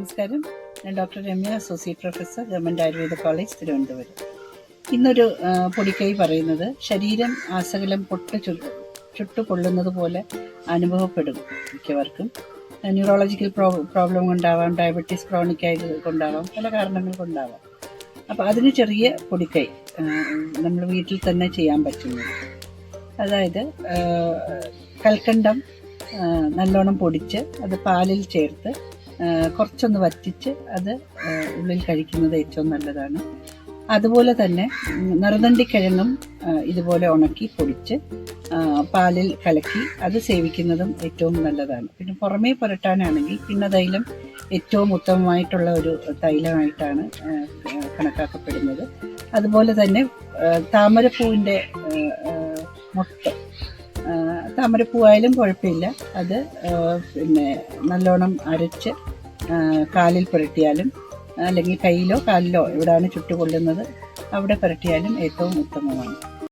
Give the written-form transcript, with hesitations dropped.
നമസ്കാരം. ഞാൻ doctor Ramya, associate professor, government Ayurveda college, Thiruvananthapuram. ഇന്നൊരു പൊടിക്കൈ പറയുന്നത് ശരീരം ആസകലം ചുട്ടുപൊള്ളുന്നത് പോലെ അനുഭവപ്പെടും മിക്കവർക്കും. ന്യൂറോളജിക്കൽ പ്രോബ്ലം കൊണ്ടാവാം, ഡയബറ്റീസ് ക്രോണിക് ആയത് കൊണ്ടാവാം, പല കാരണങ്ങൾ കൊണ്ടാവാം. അപ്പോൾ അതിന് ചെറിയ പൊടിക്കൈ നമ്മൾ വീട്ടിൽ തന്നെ ചെയ്യാൻ പറ്റുന്നത്. അതായത് കൽക്കണ്ടം നല്ലോണം പൊടിച്ച് അത് പാലിൽ ചേർത്ത് കുറച്ചൊന്ന് വറ്റിച്ച് അത് ഉള്ളിൽ കഴിക്കുന്നത് ഏറ്റവും നല്ലതാണ്. അതുപോലെ തന്നെ നറുതണ്ടിക്കിഴങ്ങും ഇതുപോലെ ഉണക്കി പൊടിച്ച് പാലിൽ കലക്കി അത് സേവിക്കുന്നതും ഏറ്റവും നല്ലതാണ്. പിന്നെ പുറമേ പുരട്ടാനാണെങ്കിൽ പിണ്ണതൈലം ഏറ്റവും ഉത്തമമായിട്ടുള്ള ഒരു തൈലമായിട്ടാണ് കണക്കാക്കപ്പെടുന്നത്. അതുപോലെ തന്നെ താമരപ്പൂവിൻ്റെ മൊട്ട്, താമരപ്പൂവായാലും കുഴപ്പമില്ല, അത് പിന്നെ നല്ലോണം അരച്ച് കാലിൽ പുരട്ടിയാലും അല്ലെങ്കിൽ കയ്യിലോ കാലിലോ എവിടെയാണ് ചുട്ടുകൊള്ളുന്നത് അവിടെ പുരട്ടിയാലും ഏറ്റവും ഉത്തമമാണ്.